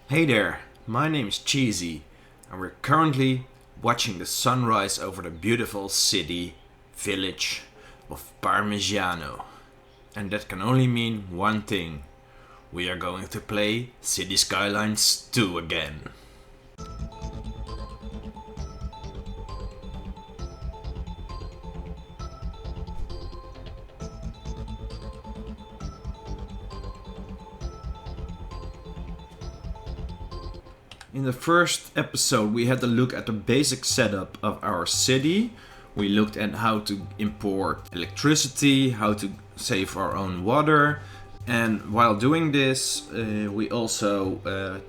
Hey there, my name is Cheesy, and we're currently watching the sunrise over the beautiful village of Parmesiano. And that can only mean one thing: we are going to play City Skylines 2 again. In the first episode, we had a look at the basic setup of our city. We looked at how to import electricity, how to save our own water, and while doing this, we also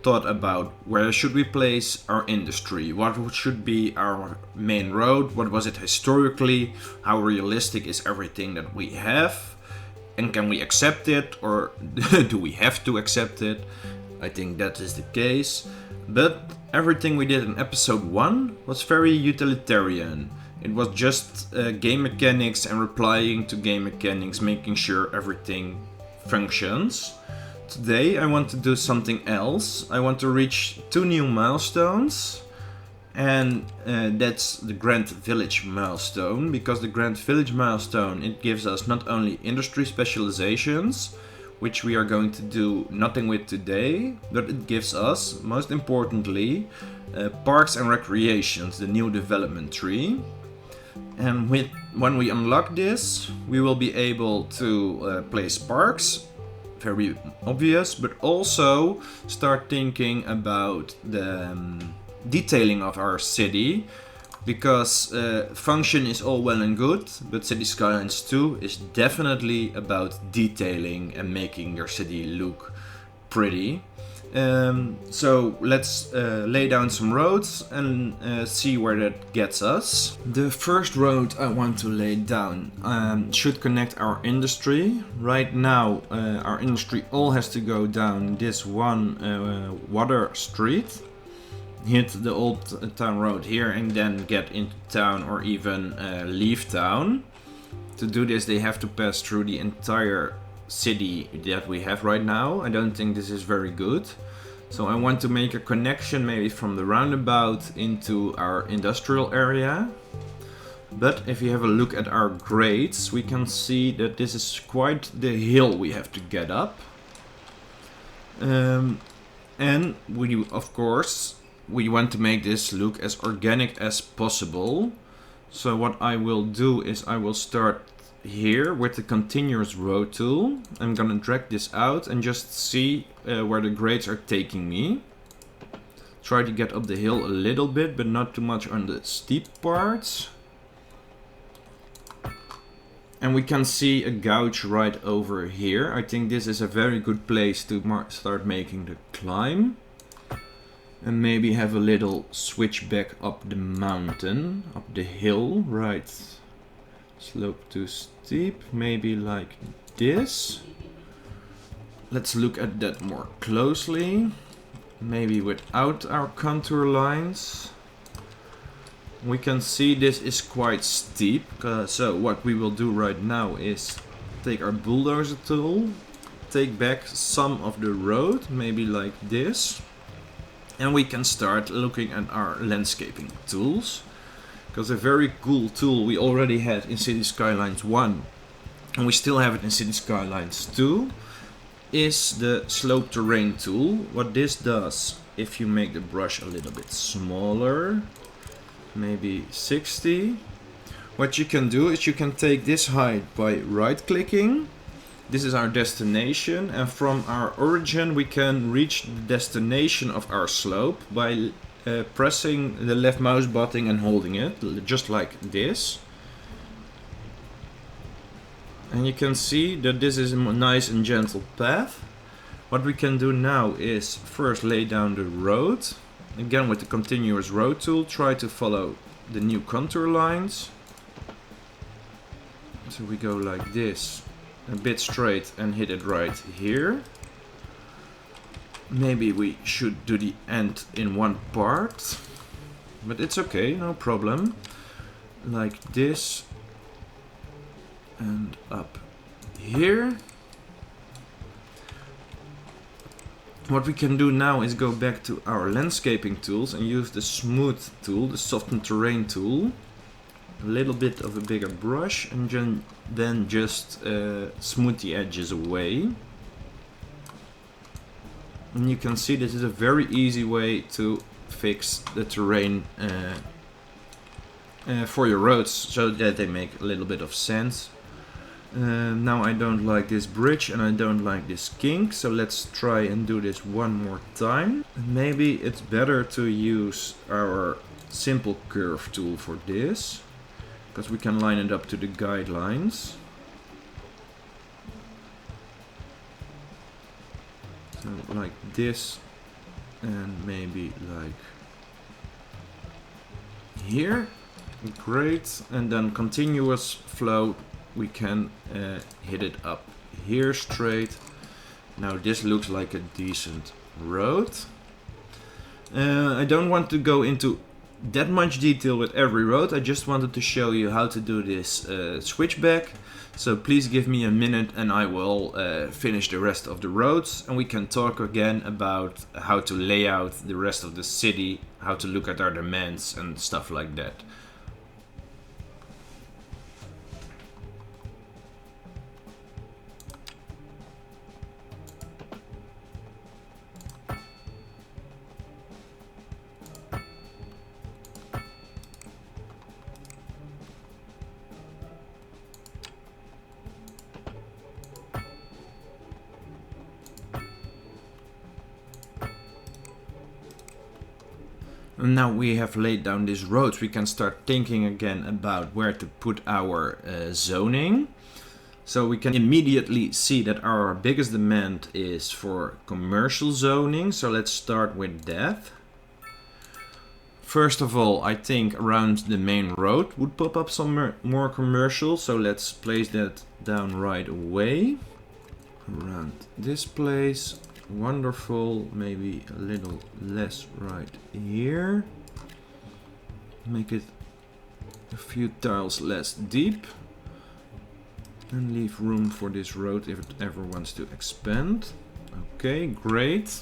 thought about where should we place our industry, what should be our main road, what was it historically, how realistic is everything that we have, and can we accept it, or do we have to accept it? I think that is the case. But everything we did in episode 1 was very utilitarian. It was just game mechanics and replying to game mechanics, making sure everything functions. Today I want to do something else. I want to reach 2 new milestones. And that's the Grand Village milestone, because the Grand Village milestone, it gives us not only industry specializations, which we are going to do nothing with today, but it gives us, most importantly, parks and recreations, the new development tree. And when we unlock this, we will be able to place parks, very obvious, but also start thinking about the detailing of our city, because function is all well and good, but City Skylines 2 is definitely about detailing and making your city look pretty. So let's lay down some roads and see where that gets us. The first road I want to lay down should connect our industry. Right now our industry all has to go down this one water street, hit the old town road here and then get into town, or even leave town. To do this they have to pass through the entire city that we have right now. I don't think this is very good. So I want to make a connection maybe from the roundabout into our industrial area. But if you have a look at our grades, we can see that this is quite the hill we have to get up. And we, of course, we want to make this look as organic as possible. So what I will do is I will start here with the continuous road tool. I'm gonna drag this out and just see where the grades are taking me. Try to get up the hill a little bit, but not too much on the steep parts. And we can see a gouge right over here. I think this is a very good place to start making the climb. And maybe have a little switchback up the mountain, up the hill, right. Slope too steep, maybe like this. Let's look at that more closely. Maybe without our contour lines. We can see this is quite steep, so what we will do right now is take our bulldozer tool, take back some of the road, maybe like this. And we can start looking at our landscaping tools. Because a very cool tool we already had in City Skylines 1, and we still have it in City Skylines 2, is the slope terrain tool. What this does, if you make the brush a little bit smaller, maybe 60, what you can do is you can take this height by right clicking. This is our destination, and from our origin we can reach the destination of our slope by pressing the left mouse button and holding it, just like this. And you can see that this is a nice and gentle path. What we can do now is first lay down the road. Again with the continuous road tool, try to follow the new contour lines. So we go like this, a bit straight, and hit it right here. Maybe we should do the end in one part, but it's okay, no problem. Like this, and up here. What we can do now is go back to our landscaping tools and use the smooth tool, the soften terrain tool. A little bit of a bigger brush, and then just smooth the edges away. And you can see this is a very easy way to fix the terrain for your roads, so that they make a little bit of sense. Now I don't like this bridge and I don't like this kink, so let's try and do this one more time. Maybe it's better to use our simple curve tool for this, because we can line it up to the guidelines. So like this, and maybe like here. Great. And then continuous flow, we can hit it up here straight. Now this looks like a decent road. I don't want to go into that much detail with every road. I just wanted to show you how to do this switchback. So please give me a minute and I will finish the rest of the roads, and we can talk again about how to lay out the rest of the city, how to look at our demands and stuff like that. And now we have laid down these roads, we can start thinking again about where to put our zoning. So we can immediately see that our biggest demand is for commercial zoning. So let's start with that. First of all, I think around the main road would pop up some more commercial. So let's place that down right away. Around this place. Wonderful. Maybe a little less right here. Make it a few tiles less deep. And leave room for this road if it ever wants to expand. Okay, great.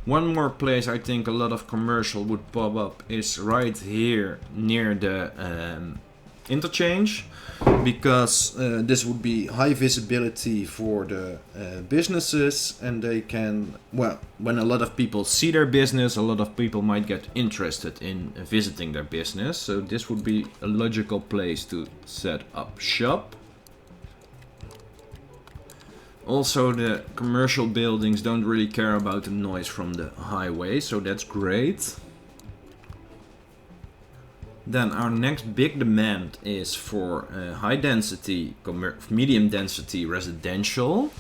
One more place I think a lot of commercial would pop up is right here near the interchange, because this would be high visibility for the businesses, and they can, well, when a lot of people see their business, a lot of people might get interested in visiting their business, so this would be a logical place to set up shop. Also, the commercial buildings don't really care about the noise from the highway, so that's great. Then our next big demand is for high density, medium density residential.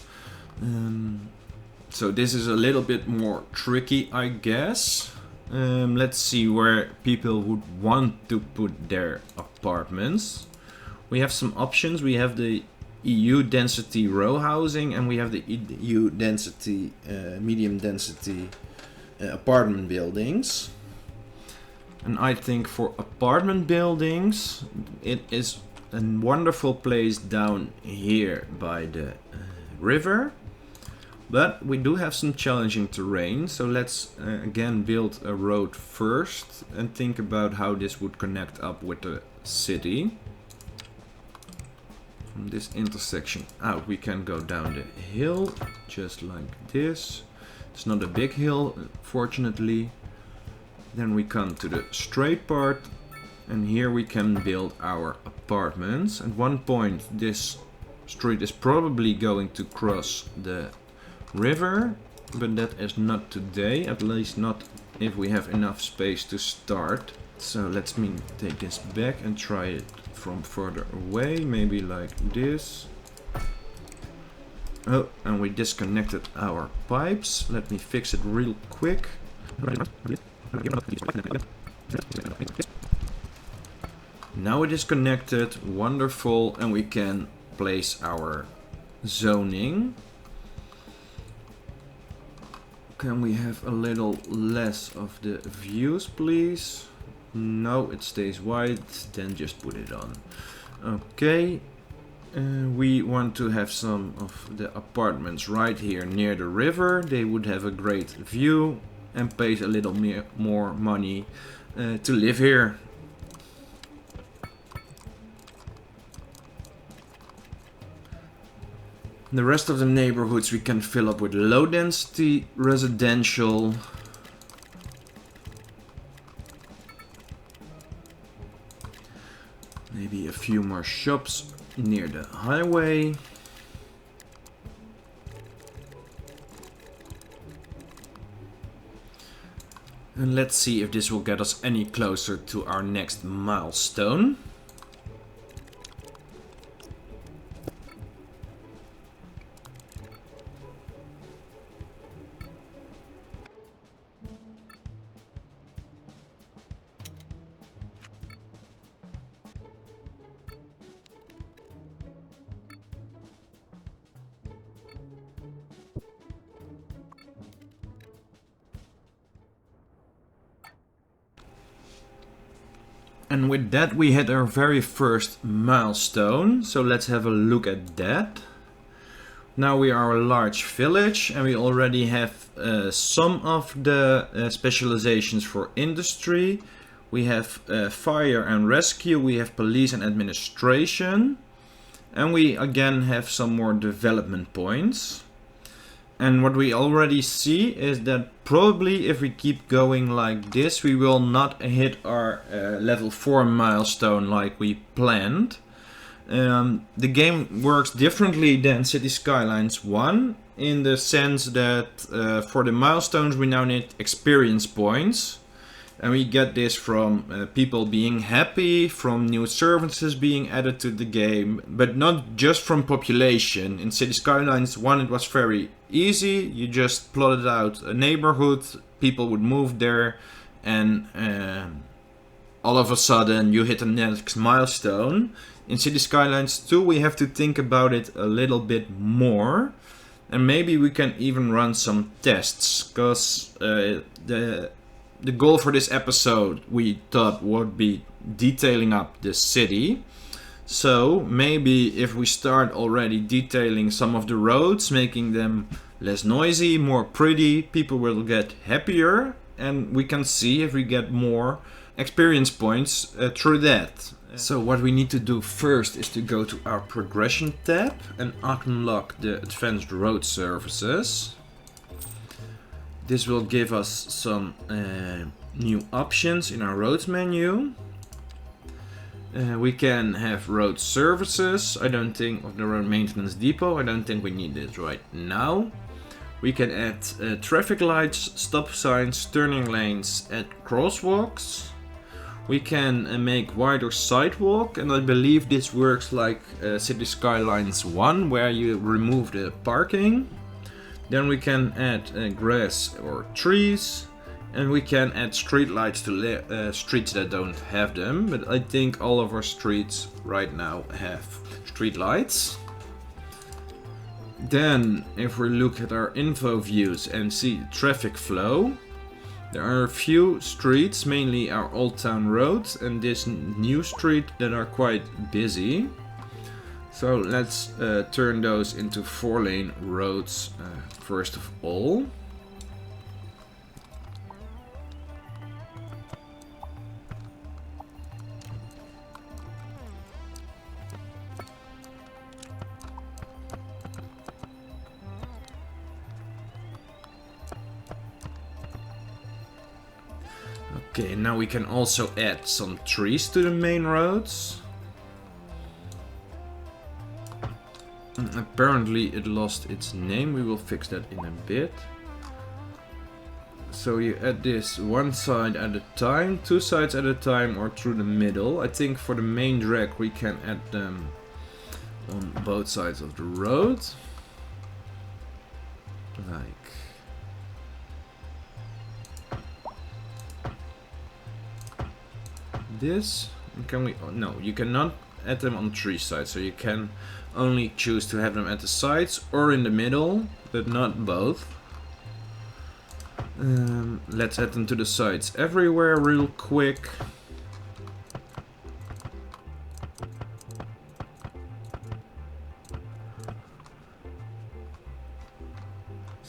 So this is a little bit more tricky, I guess. Let's see where people would want to put their apartments. We have some options. We have the EU density row housing, and we have the EU density, medium density apartment buildings. And I think for apartment buildings, it is a wonderful place down here by the river. But we do have some challenging terrain, so let's again build a road first and think about how this would connect up with the city. From this intersection out, we can go down the hill, just like this. It's not a big hill, fortunately. Then we come to the straight part, and here we can build our apartments. At one point this street is probably going to cross the river, but that is not today, at least not if we have enough space to start. So let's take this back and try it from further away, maybe like this. Oh, and we disconnected our pipes. Let me fix it real quick. Now it is connected, wonderful, and we can place our zoning. Can we have a little less of the views, please? No, it stays white, then just put it on. Okay, We want to have some of the apartments right here near the river. They would have a great view and pay a little more money to live here. The rest of the neighborhoods we can fill up with low density residential. Maybe a few more shops near the highway. And let's see if this will get us any closer to our next milestone. And with that we hit our very first milestone, so let's have a look at that. Now we are a large village and we already have some of the specializations for industry. We have fire and rescue, we have police and administration. And we again have some more development points. And what we already see is that probably if we keep going like this, we will not hit our level 4 milestone like we planned. The game works differently than City Skylines 1 in the sense that for the milestones we now need experience points. And we get this from people being happy, from new services being added to the game, but not just from population. In City Skylines 1 it was very easy, you just plotted out a neighborhood, people would move there, and all of a sudden you hit the next milestone. In City Skylines 2 we have to think about it a little bit more, and maybe we can even run some tests, because the goal for this episode we thought would be detailing up the city. So maybe if we start already detailing some of the roads, making them less noisy, more pretty, people will get happier, and we can see if we get more experience points through that. So what we need to do first is to go to our progression tab and unlock the advanced road services. This will give us some new options in our roads menu. We can have road services. I don't think of the road maintenance depot. I don't think we need it right now. We can add traffic lights, stop signs, turning lanes, add crosswalks. We can make wider sidewalk, and I believe this works like City Skylines 1, where you remove the parking. Then we can add grass or trees, and we can add street lights to streets that don't have them, but I think all of our streets right now have street lights. Then if we look at our info views and see traffic flow, there are a few streets, mainly our Old Town Road and this new street, that are quite busy. So let's turn those into 4-lane roads first of all. Okay, now we can also add some trees to the main roads. Apparently it lost its name, we will fix that in a bit. So you add this one side at a time, two sides at a time, or through the middle. I think for the main drag we can add them on both sides of the road. Like this. Can we? Oh, no, you cannot add them on three sides, so you can only choose to have them at the sides or in the middle, but not both. Let's add them to the sides everywhere real quick.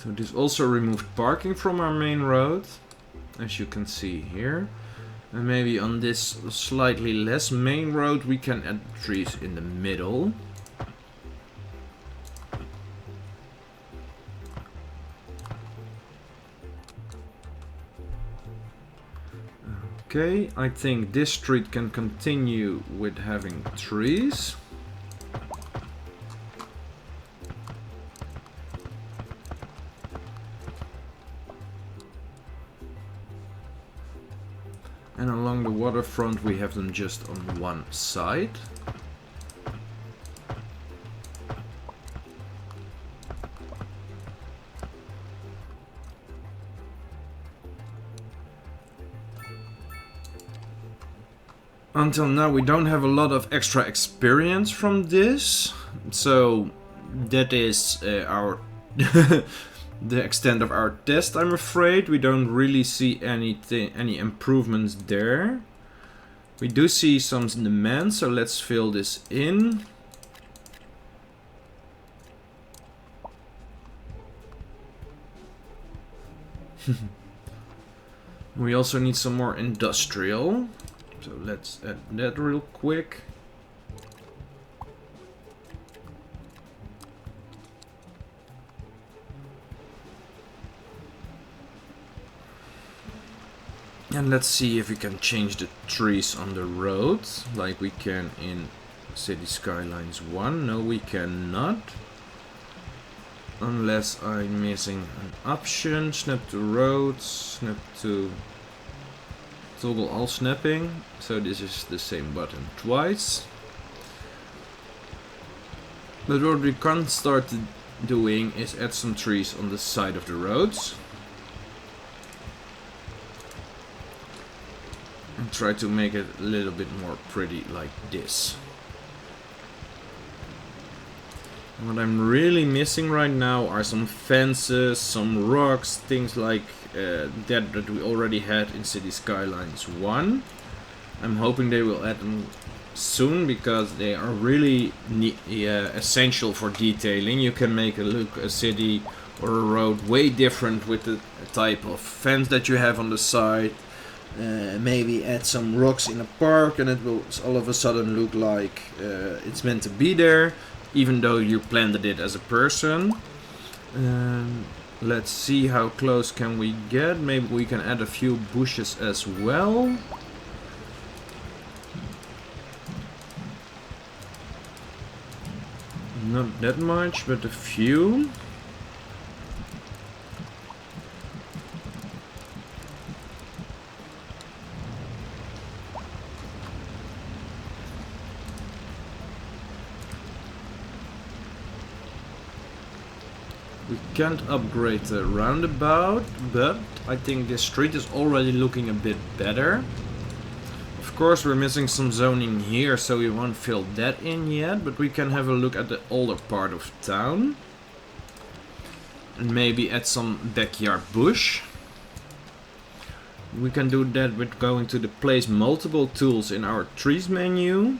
So this also removed parking from our main road, as you can see here. And maybe on this slightly less main road we can add trees in the middle. Okay, I think this street can continue with having trees. And along the waterfront we have them just on one side. Until now we don't have a lot of extra experience from this, so that is our the extent of our test, I'm afraid. We don't really see any improvements there. We do see some demand, so let's fill this in. We also need some more industrial. So let's add that real quick. And let's see if we can change the trees on the road like we can in City Skylines 1. No, we cannot. Unless I'm missing an option. Snap to roads, snap to toggle all snapping. So this is the same button twice. But what we can start doing is add some trees on the side of the roads. And try to make it a little bit more pretty like this. And what I'm really missing right now are some fences, some rocks, things like that we already had in City Skylines 1. I'm hoping they will add them soon because they are really essential for detailing. You can make a city or a road way different with the type of fence that you have on the side. Maybe add some rocks in a park and it will all of a sudden look like it's meant to be there, even though you planted it as a person. Let's see how close can we get. Maybe we can add a few bushes as well. Not that much, but a few. We can't upgrade the roundabout, but I think this street is already looking a bit better. Of course we're missing some zoning here, so we won't fill that in yet, but we can have a look at the older part of town. And maybe add some backyard bush. We can do that with going to the place multiple tools in our trees menu.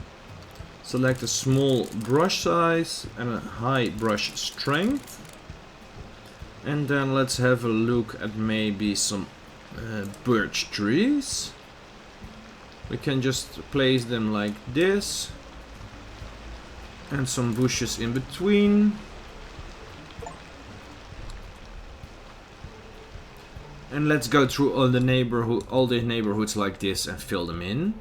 Select a small brush size and a high brush strength. And then let's have a look at maybe some birch trees. We can just place them like this. And some bushes in between. And let's go through all the neighborhoods like this and fill them in.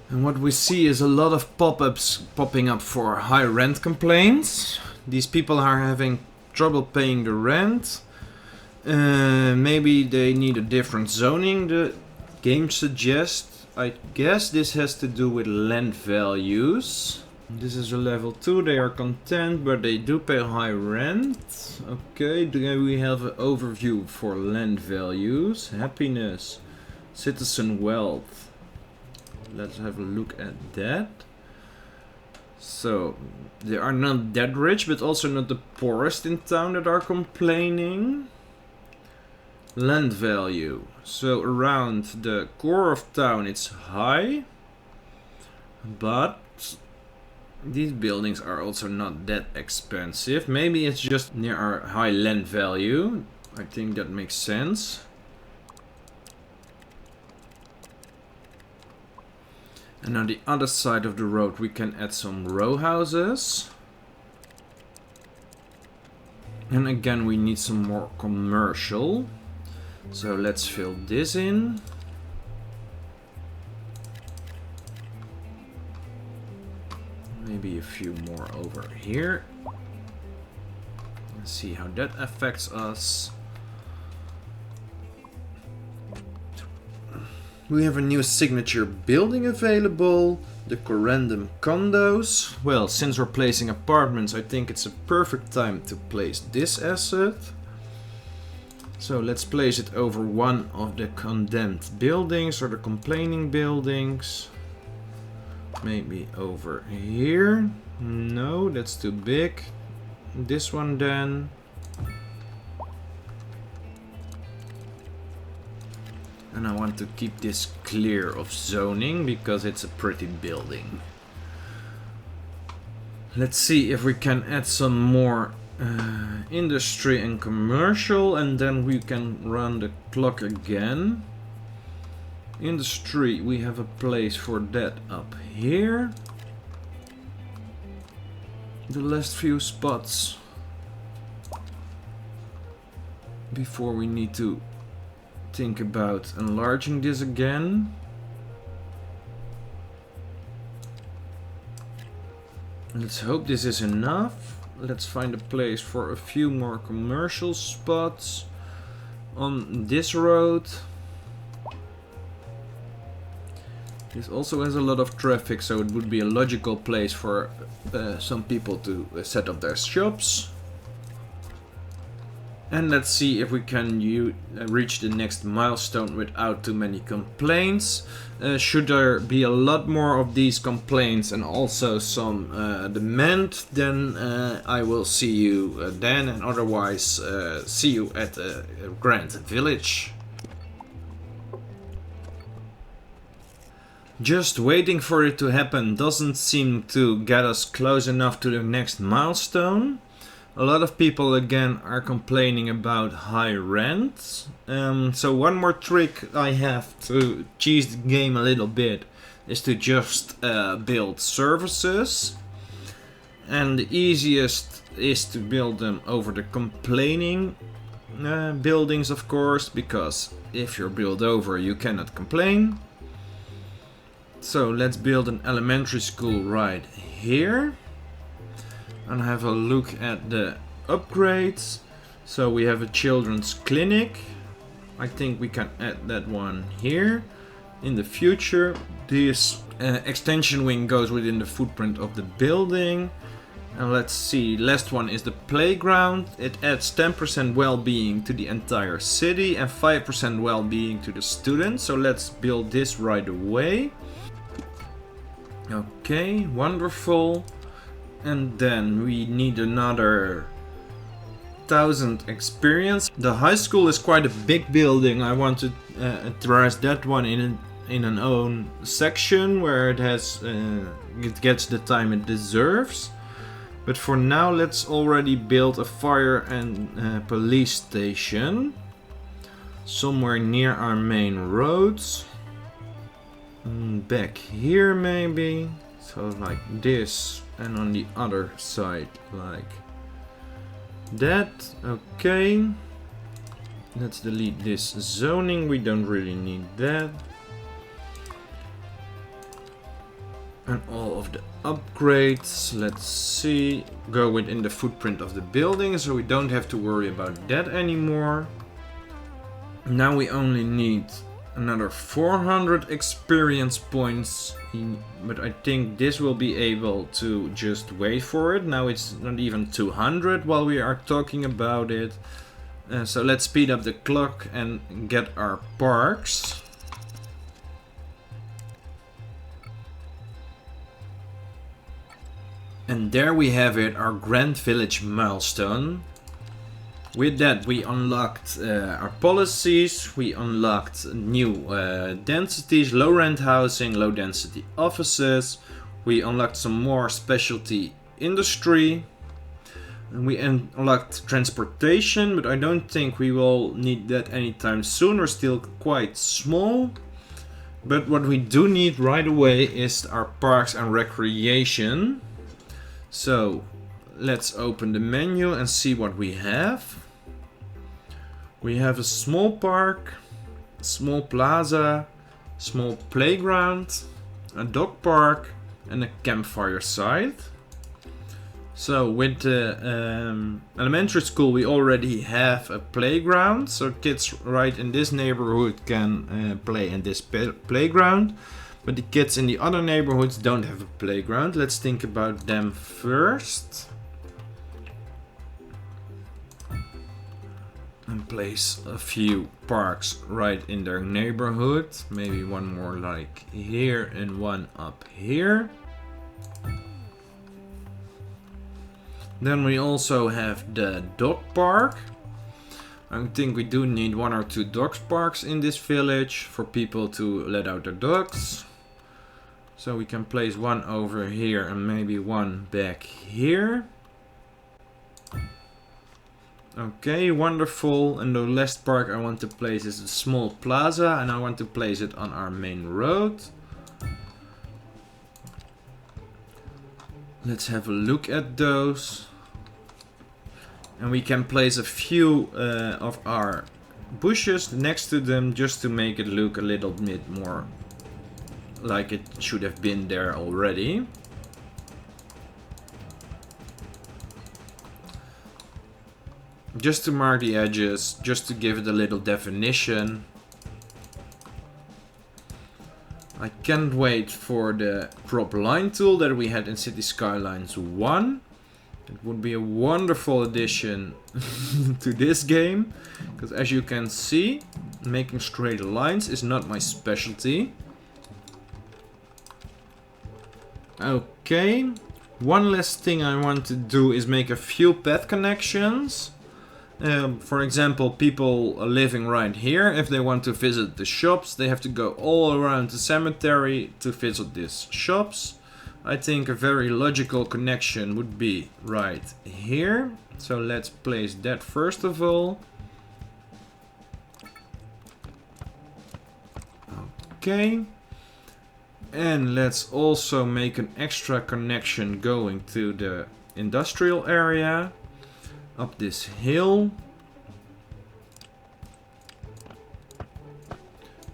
And what we see is a lot of pop-ups popping up for high rent complaints. These people are having trouble paying the rent. Maybe they need a different zoning, the game suggests. I guess this has to do with land values. This is a level 2, they are content, but they do pay high rent. Okay, do we have an overview for land values? Happiness, citizen wealth. Let's have a look at that. So, they are not that rich, but also not the poorest in town that are complaining. Land value. So, around the core of town it's high. But these buildings are also not that expensive. Maybe it's just near our high land value. I think that makes sense. And on the other side of the road we can add some row houses. And again we need some more commercial. So let's fill this in. Maybe a few more over here. Let's see how that affects us. We have a new signature building available, the Correndum Condos. Well, since we're placing apartments, I think it's a perfect time to place this asset. So let's place it over one of the condemned buildings or the complaining buildings. Maybe over here. No, that's too big. This one then. And I want to keep this clear of zoning because it's a pretty building. Let's see if we can add some more industry and commercial, and then we can run the clock again. Industry, we have a place for that up here. The last few spots before we need to think about enlarging this again. Let's hope this is enough. Let's find a place for a few more commercial spots on this road. This also has a lot of traffic, so it would be a logical place for some people to set up their shops. And let's see if we can reach the next milestone without too many complaints. Should there be a lot more of these complaints and also some demand, then I will see you then, and otherwise see you at the Grand Village. Just waiting for it to happen doesn't seem to get us close enough to the next milestone. A lot of people again are complaining about high rent. So one more trick I have to cheese the game a little bit is to just build services. And the easiest is to build them over the complaining buildings, of course, because if you're built over you cannot complain. So let's build an elementary school right here. And have a look at the upgrades. So we have a children's clinic. I think we can add that one here. In the future, this extension wing goes within the footprint of the building. And let's see, last one is the playground. It adds 10% well-being to the entire city and 5% well-being to the students. So let's build this right away. Okay, wonderful. And then we need another 1000 experience. The high school is quite a big building. I want to address that one in an own section where it has it gets the time it deserves. But for now, let's already build a fire and police station somewhere near our main roads. Back here maybe. So like this. And on the other side, like that. Okay. Let's delete this zoning. We don't really need that. And all of the upgrades, let's see, go within the footprint of the building, so we don't have to worry about that anymore. Now we only need another 400 experience points, but I think this will be able to just wait for it. Now it's not even 200 while we are talking about it. So let's speed up the clock and get our parks. And there we have it, our Grand Village milestone. With that, we unlocked our policies, we unlocked new densities, low rent housing, low density offices, we unlocked some more specialty industry, and we unlocked transportation, but I don't think we will need that anytime soon. We're still quite small. But what we do need right away is our parks and recreation. So let's open the menu and see what we have. We have a small park, a small plaza, small playground, a dog park, and a campfire site. So with the elementary school we already have a playground, so kids right in this neighborhood can play in this playground. But the kids in the other neighborhoods don't have a playground. Let's think about them first. And place a few parks right in their neighborhood. Maybe one more like here and one up here. Then we also have the dog park. I think we do need 1 or 2 dog parks in this village for people to let out their dogs. So we can place one over here and maybe one back here. Okay, wonderful. And the last park I want to place is a small plaza, and I want to place it on our main road. Let's have a look at those. And we can place a few of our bushes next to them just to make it look a little bit more like it should have been there already. Just to mark the edges, just to give it a little definition. I can't wait for the crop line tool that we had in City Skylines 1. It would be a wonderful addition to this game, because as you can see, making straight lines is not my specialty. Okay, one last thing I want to do is make a few path connections. For example, people living right here, if they want to visit the shops, they have to go all around the cemetery to visit these shops. I think a very logical connection would be right here. So let's place that first of all. Okay. And let's also make an extra connection going to the industrial area. Up this hill.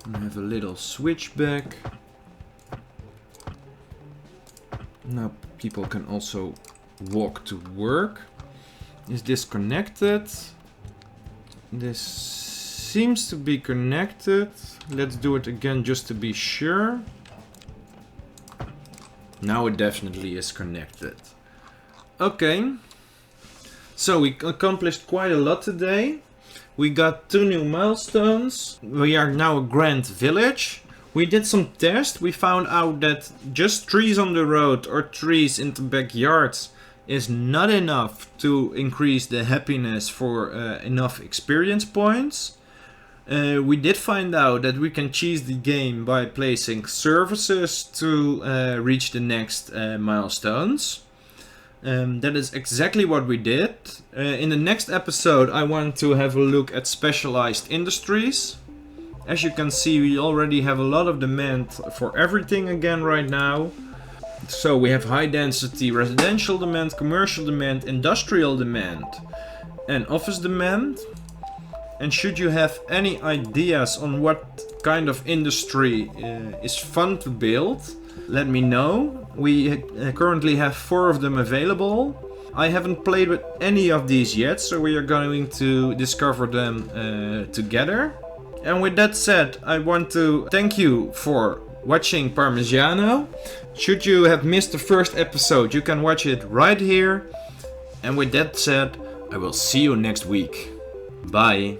And have a little switchback. Now people can also walk to work. Is this connected? This seems to be connected. Let's do it again just to be sure. Now it definitely is connected. Okay. So we accomplished quite a lot today. We got 2 new milestones. We are now a grand village. We did some tests. We found out that just trees on the road or trees in the backyards is not enough to increase the happiness for enough experience points. We did find out that we can cheese the game by placing services to reach the next milestones. That is exactly what we did. In the next episode I want to have a look at specialized industries. As you can see, we already have a lot of demand for everything again right now. So we have high density residential demand, commercial demand, industrial demand and office demand. And should you have any ideas on what kind of industry is fun to build, let me know. We currently have 4 of them available. I haven't played with any of these yet, so we are going to discover them together. And with that said, I want to thank you for watching Parmesiano. Should you have missed the first episode, you can watch it right here. And with that said, I will see you next week. Bye.